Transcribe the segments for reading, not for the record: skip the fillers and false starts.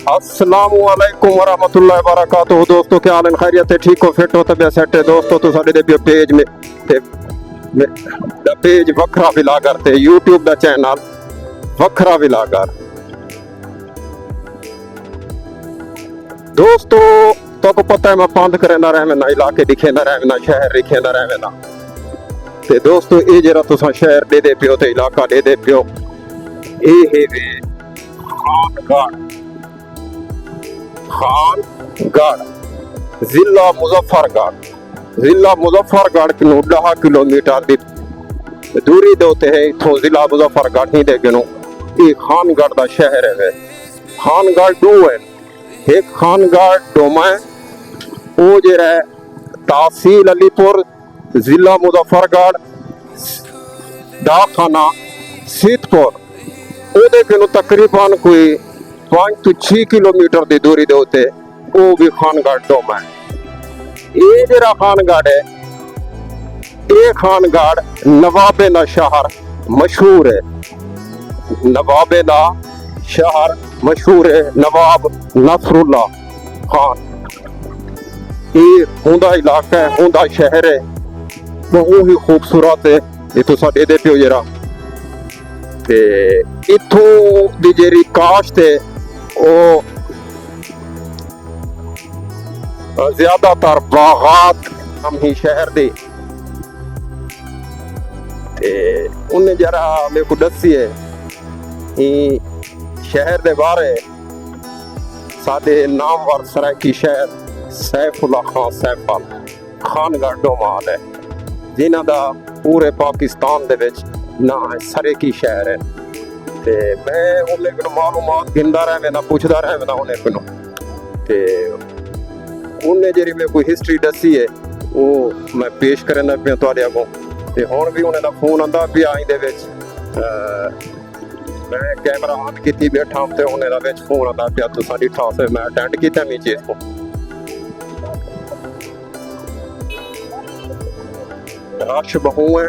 अस्सलामुअलैकुम वरहमतुल्लाहि वबरकातुहू। दोस्तों क्या हाल है? खैरियत है? ठीक हो? फिट हो? तबियत सेट है? दोस्तों तो साडे दे पेज में पेज वखरा विलागर ते यूट्यूब दा चैनल वखरा विलागर। दोस्तों तो पता है मैं पंध करना रहना, इलाके दिखेंदा रहना, शहर दिखेंदा रहना। ते दोस्तों ये जरा तुसा शहर दे पियो ते इलाका दे पियो, ये है वे खानगढ़ जिला मुजफ्फरगढ़ किलो 10 किलोमीटर की दूरी दे उत्ते है। इथों जिला मुजफ्फरगढ़ ही दे गनो ये खानगढ़ का शहर है। खानगढ़ दो है, एक खानगढ़ डोमा है वो जरा तहसील अलीपुर जिला मुजफ्फरगढ़ डाकखाना सीतपुर ओदे किलो तकरीबन कोई 5 to 6 किलोमीटर की दूरी दे उत्ते वो भी खानगढ़ डोमा है। ये जरा खानगढ़ है, ये खानगढ़ नवाबे दा शहर मशहूर है। नवाबे दा शहर मशहूर है, नवाब नसरुल्ला खान। ये होंदा इलाका है, होंदा शहर है, बहुत ही खूबसूरत है। ये तो साडे दे पियो जरा ते इथों दी जेरी काश्त है वो ज्यादातर बागात हम ही शहर दे ते उन्हें जरा मेरे को दसी है शहर दे बारे सादे नामवर सरायकी शहर सैफुल्ला खान सैफल खानगढ़ डोमाल है, जिन्हां दा पूरे पाकिस्तान दे विच ना है सरायकी शहर है। ते मैं उन्हें को मालूमात गिनदा रहना, पूछदा रहना उन्हें को ते उन्हें जेरी मेरे को हिस्ट्री दसी है वो मैं पेश करना पिया तुहाडे अगों। ते हुण भी उन्हें दा फोन आंदा पिया इंदे विच, मैं कैमरा ऑन कीती बैठा ते उन्हें दा विच फोन आंदा पिया तुसां डिठा से मैं अटेंड कीता मी चीज को। रश बहु है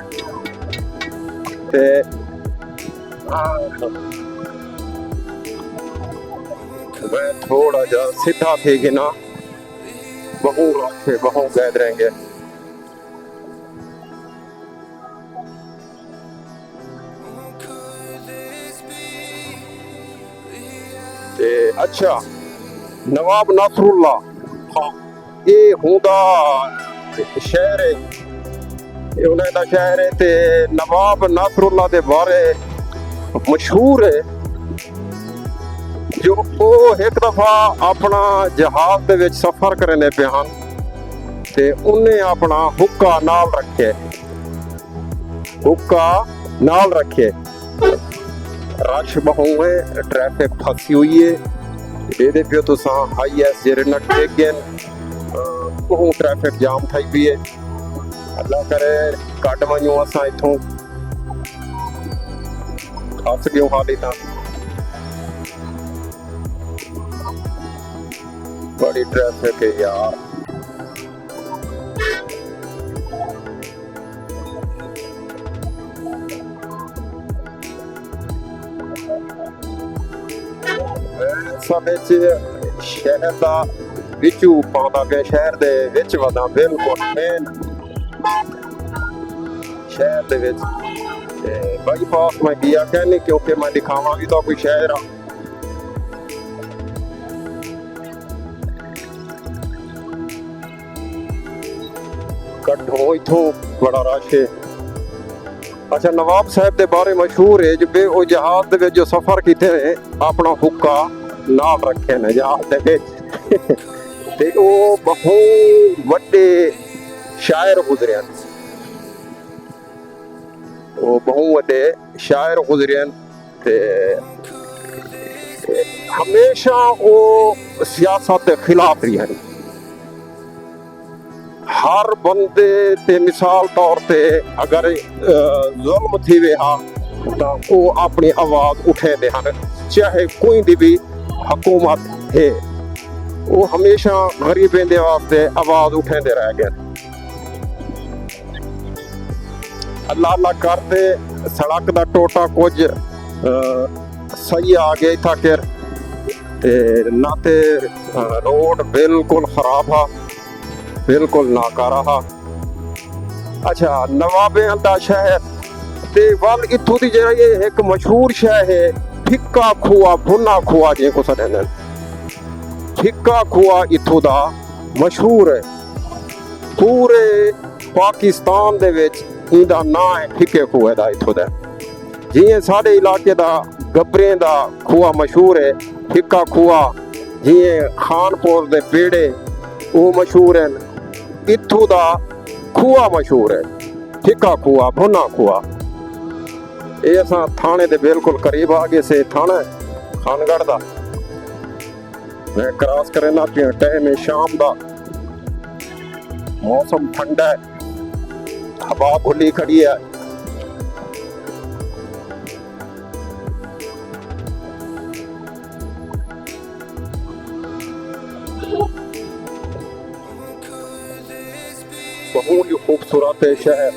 ते मैं थोड़ा जा सीधा थे गिना, बहु रश है, बहु गैदरिंग है। ते अच्छा नवाब नसरुल्ला हाँ ये होंदा शहर है, उन्हें दा शहर है ते नवाब नसरुल्ला दे बारे मशहूर है जो वो एक दफा अपना जहाज दे विच सफर करने पे हन ते उन्हें अपना हुक्का नाल रखे। रश बहु है, ट्रैफिक फंसी हुई है, ये पियो तुसा हाईएस जेरे नट देगन बहु ट्रैफिक जाम थी भी है। अल्लाह करे कट वञूं असां इथों फस गयूं हाली तां बड़ी ट्रैफिक है यार। सब शहर का बिचू पाँदा पे शहर दे विच वदा बिल्कुल मेन शहर दे विच बाईपास मैं गया कहने क्योंकि मैं दिखावा भी तो कोई शहर आ। कट्ठो इथों बड़ा रश है। अच्छा नवाब साहब दे बारे मशहूर है जो वो जहाज दे विच जो सफर कीते ने अपना हुक्का नाल रखे ने जहाज दे विच ते वो बहु वड्डे शायर गुजरे, वो बहु वड्डे शायर गुजरे ते हमेशा वो सियासत के खिलाफ रही है। हर बंदे ते मिसाल तौर पे अगर जुल्म थी वे हाँ तो वो अपनी आवाज उठे दे हैं, चाहे कोई भी हुकूमत है वो हमेशा गरीबें दे वास्ते आवाज उठे दे रह गए। अल्लाह अल्लाह करते सड़क का टोटा कुछ सही आ गया था कि ते ना ते रोड बिल्कुल खराब हा, बिल्कुल नाकारा हा। अच्छा नवाबे दा शहर ते वल इत्थों दी जेह्ड़ा ये एक मशहूर शहर है फिक्का खुआ भुन्ना खुआ जेको सॾंदा आहिनि। फिक्का खुआ इत्थों दा मशहूर है, पूरे पाकिस्तान दे विच इंदा नां है फिक्के खुए दा इत्थों दा। जियां साढ़े इलाके दा गब्बरें दा खुआ मशहूर है फिक्का खुआ, जियां खानपुर दे पेड़े वो मशहूर हैं, इत्थों दा खुआ मशहूर है फिक्का खुआ भुना खुआ। ये असां थाने दे बिल्कुल करीब आ गए से, थाना खानगढ़ दा मैं क्रॉस करना पिया। टाइम है शाम दा, मौसम ठंडा है, हवा खुली खड़ी है। बहुत ही खूबसूरत है शहर,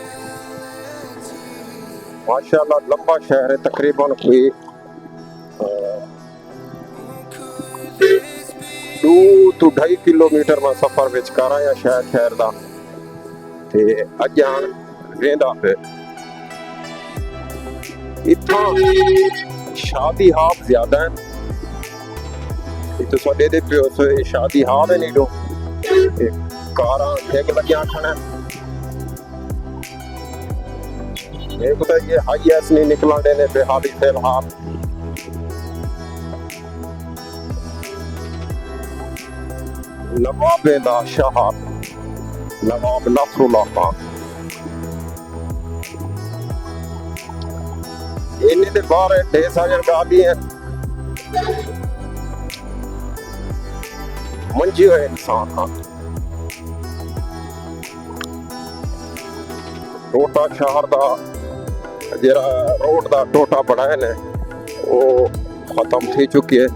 माशाल्लाह लंबा शहर है, तकरीबन कोई 2 to 2.5 किलोमीटर में सफर विच कर आया शहर दा। ते अजां वेंदा पे इत्थां शादी हाल ज्यादा है, इत्थों साडे दे पियो से शादी हाल है नहीं दो कारां ठेक लगियां खड़े। मेरे को तो ये हाईएस नहीं निकला देने बेहाली फिलहाल। नवाबे दा शहर नवाब नसरुल्लाह खान, इन्हें दे बाहर ढेर सारी गाड़ी हैं, मंजी हुए इंसान हाँ। टोटा शहर दा जरा रोड दा टोटा बनाए ने वो खत्म थी चुकी है,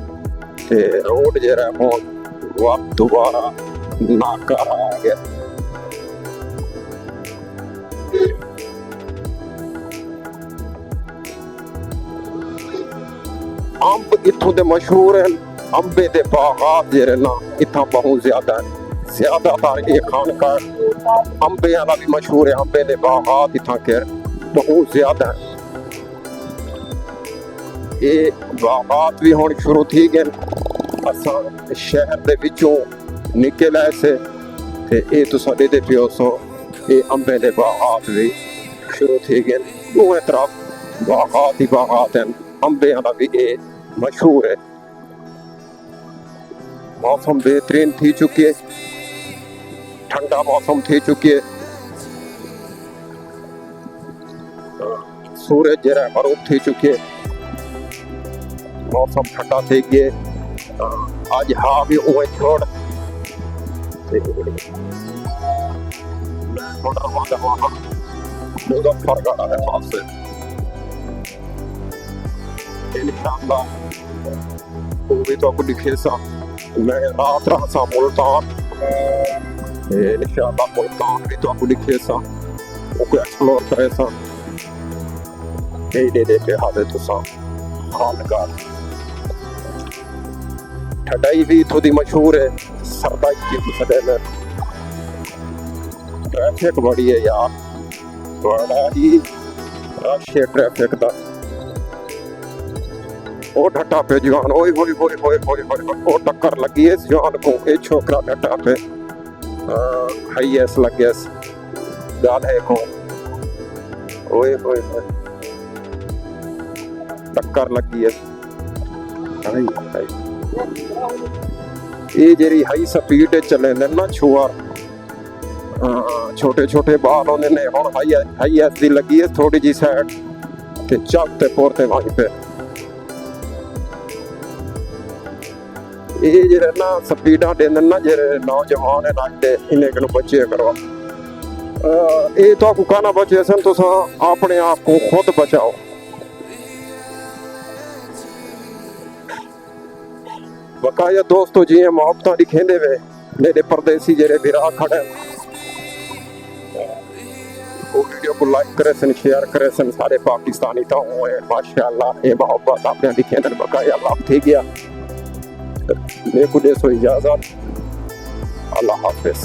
ते रोड जरा हुन वक्त दोबारा नाकारा आ गया। अंब इत्थों दे मशहूर हैं, अंबे दे बागात जेरे ना इत्थां बहुत ज्यादा है, ज्यादातर ये खानका अंबे वाला भी मशहूर है, अंबे दे बागात इत्थां के बहुत ज्यादा है। ये बागात भी हुण शुरू थी गए, असां शहर दे विचों निकल आए से, ते ये तो साडे दे पियो सो ये अंबे दे बागात भी शुरू थी गए। दोवें तरफ बागात ही बागात हैं, अंबे वाला भी ये मशहूर है। मौसम बेहतरीन थी चुकी है, ठंडा मौसम थी चुकी है, सूरज जरा गरूब थी चुकी है, मौसम ठंडा थी गए। आज हाँ भी उए छोड़ मुजफ्फरगढ़ है पास से, इंशाअल्लाह वो भी तो आपको दिखे सा। मैं रात रहा सा मुल्तान, इंशाअल्लाह मुल्तान भी तो आपको दिखे सा, वो को एक्सप्लोर करे सा। दे पे हादे तो सा खानगढ़ ठंडाई भी थोड़ी मशहूर है, सरदाई की सदे में ट्रैफिक बड़ी है यार, बड़ा ही रश है ट्रैफिक दा। ओ ढट्टा पे जवान ओए होए होए होए होए होए ओ टक्कर लगी है जवान को, ए छोकरा ढट्टा पे हाईएस लग गया गाल है को, ओए होए होए टक्कर लगी है। ये जेरी हाई स्पीड चले ना छुआ, छोटे छोटे बाल होने ने हुन हाई एस दी लगी है थोड़ी जी साइड ते चलते पोरते वहीं पे। ये जेरे ना स्पीडा देंदे ना जेरे नौजवान है नाचते इन्हें कनु बचे करो। ये तो आपको कहना बचे सन तो अपने आप को खुद बचाओ। बकाया दोस्तों जी मोहब्बत दिखेंदे वे मेरे परदेसी जेरे बिरा खड़े, वो वीडियो को लाइक करे सन शेयर करे सन, सारे पाकिस्तानी तो हुए माशाअल्लाह ये मोहब्बत आपने दिखेंदे बकाया लाभ थी गया। लेकुदे सो इजाजत। अल्लाह हाफिज।